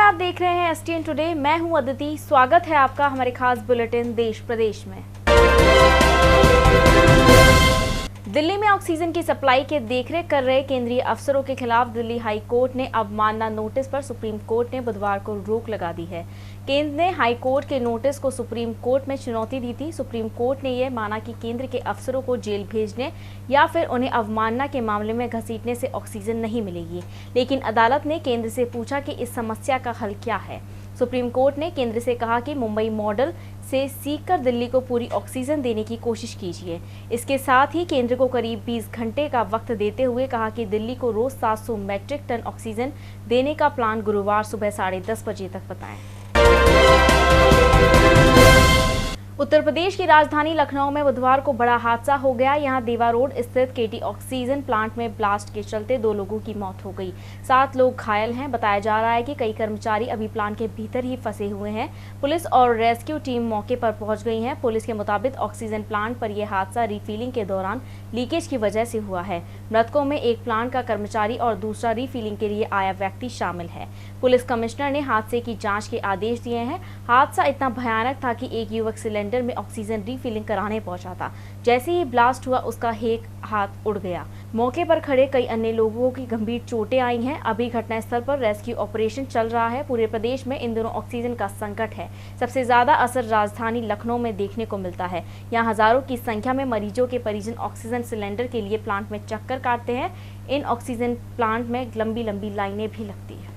आप देख रहे हैं एसटीएन टुडे। मैं हूं अदिति। स्वागत है आपका हमारे खास बुलेटिन देश प्रदेश में। दिल्ली में ऑक्सीजन की सप्लाई के देखरेख कर रहे केंद्रीय अफसरों के खिलाफ दिल्ली हाई कोर्ट ने अवमानना नोटिस पर सुप्रीम कोर्ट ने बुधवार को रोक लगा दी है। केंद्र ने हाई कोर्ट के नोटिस को सुप्रीम कोर्ट में चुनौती दी थी। सुप्रीम कोर्ट ने यह माना कि केंद्र के अफसरों को जेल भेजने या फिर उन्हें अवमानना के मामले में घसीटने से ऑक्सीजन नहीं मिलेगी, लेकिन अदालत ने केंद्र से पूछा कि इस समस्या का हल क्या है। सुप्रीम कोर्ट ने केंद्र से कहा कि मुंबई मॉडल से सीखकर दिल्ली को पूरी ऑक्सीजन देने की कोशिश कीजिए। इसके साथ ही केंद्र को करीब 20 घंटे का वक्त देते हुए कहा कि दिल्ली को रोज 700 मैट्रिक टन ऑक्सीजन देने का प्लान गुरुवार सुबह 10:30 बजे तक बताएं। उत्तर प्रदेश की राजधानी लखनऊ में बुधवार को बड़ा हादसा हो गया। यहां देवा रोड स्थित केटी ऑक्सीजन प्लांट में ब्लास्ट के चलते 2 लोगों की मौत हो गई, 7 लोग घायल हैं। बताया जा रहा है कि कई कर्मचारी अभी प्लांट के भीतर ही फंसे हुए हैं। पुलिस और रेस्क्यू टीम मौके पर पहुंच गई है। पुलिस के मुताबिक ऑक्सीजन प्लांट पर यह हादसा रिफिलिंग के दौरान लीकेज की वजह से हुआ है। मृतकों में एक प्लांट का कर्मचारी और दूसरा रिफिलिंग के लिए आया व्यक्ति शामिल है। पुलिस कमिश्नर ने हादसे की जाँच के आदेश दिए हैं। हादसा इतना भयानक था कि एक युवक सिलेंडर में ऑक्सीजन रिफिलिंग कराने पहुंचा था। जैसे ही ब्लास्ट हुआ उसका एक हाथ उड़ गया। मौके पर खड़े कई अन्य लोगों की गंभीर चोटें आई हैं। अभी घटनास्थल पर रेस्क्यू ऑपरेशन चल रहा है। पूरे प्रदेश में इन दिनों ऑक्सीजन का संकट है। सबसे ज्यादा असर राजधानी लखनऊ में देखने को मिलता है। यहाँ हजारों की संख्या में मरीजों के परिजन ऑक्सीजन सिलेंडर के लिए प्लांट में चक्कर काटते हैं। इन ऑक्सीजन प्लांट में लंबी लंबी लाइनें भी लगती है।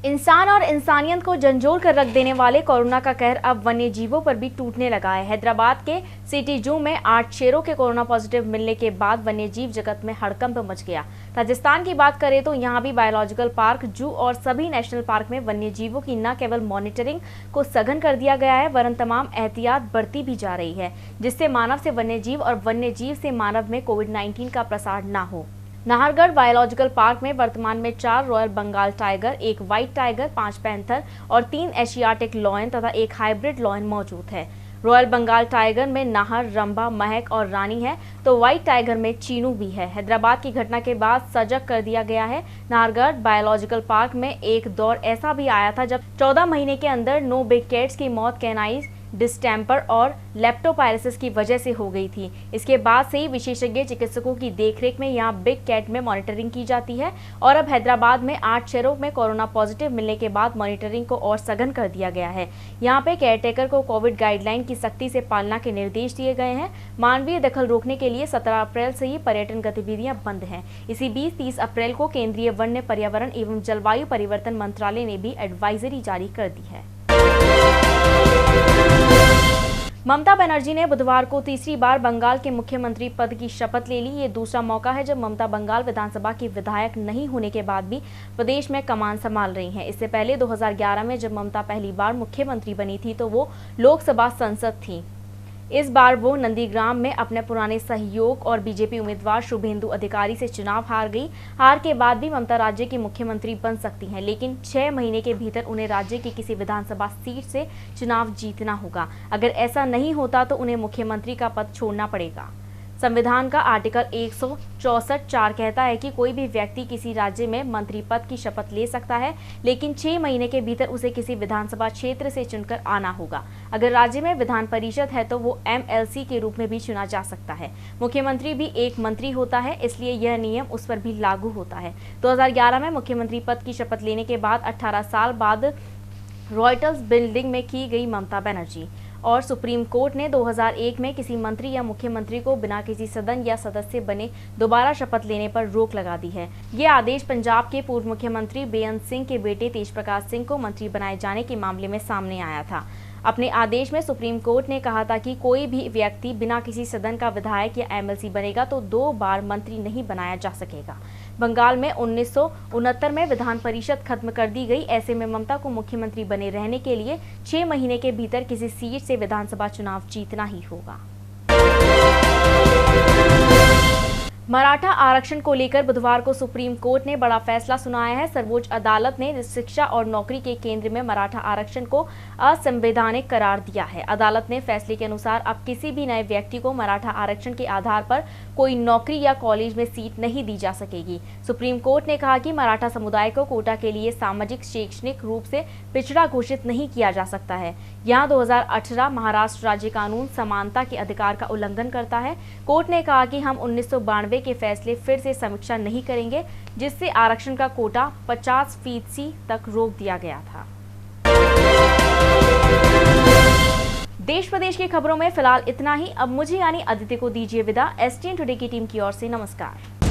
इंसान और इंसानियत को झंझोर कर रख देने वाले कोरोना का कहर अब वन्य जीवों पर भी टूटने लगा है। हैदराबाद के सिटी जू में 8 शेरों के कोरोना पॉजिटिव मिलने के बाद वन्य जीव जगत में हड़कंप मच गया। राजस्थान की बात करें तो यहाँ भी बायोलॉजिकल पार्क, जू और सभी नेशनल पार्क में वन्य जीवों की न केवल मॉनिटरिंग को सघन कर दिया गया है, वरन तमाम एहतियात बढ़ती भी जा रही है, जिससे मानव से वन्य जीव और वन्य जीव से मानव में कोविड-19 का प्रसार न हो। नाहरगढ़ बायोलॉजिकल पार्क में वर्तमान में 4 royal Bengal tiger, 1 white tiger, 5 panther और 3 एशियाटिक लॉयन तथा 1 हाइब्रिड लॉयन मौजूद है। रॉयल बंगाल टाइगर में नाहर, रंभा, महक और रानी है, तो व्हाइट टाइगर में चीनू भी है। हैदराबाद की घटना के बाद सजग कर दिया गया है। नाहरगढ़ बायोलॉजिकल पार्क में एक दौर ऐसा भी आया था जब 14 महीने के अंदर 9 बिग कैट्स की मौत कैनाइज डिस्टेम्पर और लेप्टोपायरोसिस की वजह से हो गई थी। इसके बाद से ही विशेषज्ञ चिकित्सकों की देखरेख में यहां बिग कैट में मॉनिटरिंग की जाती है और अब हैदराबाद में 8 शहरों में कोरोना पॉजिटिव मिलने के बाद मॉनिटरिंग को और सघन कर दिया गया है। यहां पे केयरटेकर को कोविड गाइडलाइन की सख्ती से पालना के निर्देश दिए गए हैं। मानवीय दखल रोकने के लिए 17 अप्रैल से ही पर्यटन गतिविधियां बंद हैं। इसी बीच 30 अप्रैल को केंद्रीय वन्य पर्यावरण एवं जलवायु परिवर्तन मंत्रालय ने भी एडवाइजरी जारी कर दी है। ममता बनर्जी ने बुधवार को तीसरी बार बंगाल के मुख्यमंत्री पद की शपथ ले ली। ये दूसरा मौका है जब ममता बंगाल विधानसभा की विधायक नहीं होने के बाद भी प्रदेश में कमान संभाल रही हैं। इससे पहले 2011 में जब ममता पहली बार मुख्यमंत्री बनी थी तो वो लोकसभा सांसद थी। इस बार वो नंदीग्राम में अपने पुराने सहयोग और बीजेपी उम्मीदवार शुभेंदु अधिकारी से चुनाव हार गई। हार के बाद भी ममता राज्य की मुख्यमंत्री बन सकती हैं, लेकिन 6 महीने के भीतर उन्हें राज्य की किसी विधानसभा सीट से चुनाव जीतना होगा। अगर ऐसा नहीं होता तो उन्हें मुख्यमंत्री का पद छोड़ना पड़ेगा। संविधान का आर्टिकल 164(4) कहता है कि कोई भी व्यक्ति किसी राज्य में मंत्री पद की शपथ ले सकता है, लेकिन 6 महीने के भीतर उसे किसी विधानसभा क्षेत्र से चुनकर आना होगा। अगर राज्य में विधान परिषद है तो वो MLC के रूप में भी चुना जा सकता है। मुख्यमंत्री भी एक मंत्री होता है, इसलिए यह नियम उस पर भी लागू होता है। 2011 में मुख्यमंत्री पद की शपथ लेने के बाद 18 साल बाद रॉयटर्स बिल्डिंग में की गई ममता बनर्जी और सुप्रीम कोर्ट ने 2001 में किसी मंत्री या मुख्यमंत्री को बिना किसी सदन या सदस्य बने दोबारा शपथ लेने पर रोक लगा दी है। ये आदेश पंजाब के पूर्व मुख्यमंत्री बेअंत सिंह के बेटे तेज प्रकाश सिंह को मंत्री बनाए जाने के मामले में सामने आया था। अपने आदेश में सुप्रीम कोर्ट ने कहा था कि कोई भी व्यक्ति बिना किसी सदन का विधायक या MLC बनेगा तो 2 बार मंत्री नहीं बनाया जा सकेगा। बंगाल में 1969 में विधान परिषद खत्म कर दी गई। ऐसे में ममता को मुख्यमंत्री बने रहने के लिए 6 महीने के भीतर किसी सीट से विधानसभा चुनाव जीतना ही होगा। मराठा आरक्षण को लेकर बुधवार को सुप्रीम कोर्ट ने बड़ा फैसला सुनाया है। सर्वोच्च अदालत ने शिक्षा और नौकरी के केंद्र में मराठा आरक्षण को असंवैधानिक करार दिया है। अदालत ने फैसले के अनुसार अब किसी भी नए व्यक्ति को मराठा आरक्षण के आधार पर कोई नौकरी या कॉलेज में सीट नहीं दी जा सकेगी। सुप्रीम कोर्ट ने कहा कि मराठा समुदाय को कोटा के लिए सामाजिक शैक्षणिक रूप से पिछड़ा घोषित नहीं किया जा सकता है। यहाँ 2018 महाराष्ट्र राज्य कानून समानता के अधिकार का उल्लंघन करता है। कोर्ट ने कहा कि हम 1992 के फैसले फिर से समीक्षा नहीं करेंगे, जिससे आरक्षण का कोटा 50% तक रोक दिया गया था। देश प्रदेश की खबरों में फिलहाल इतना ही। अब मुझे यानी अदिति को दीजिए विदा। STN टुडे की टीम की ओर से नमस्कार।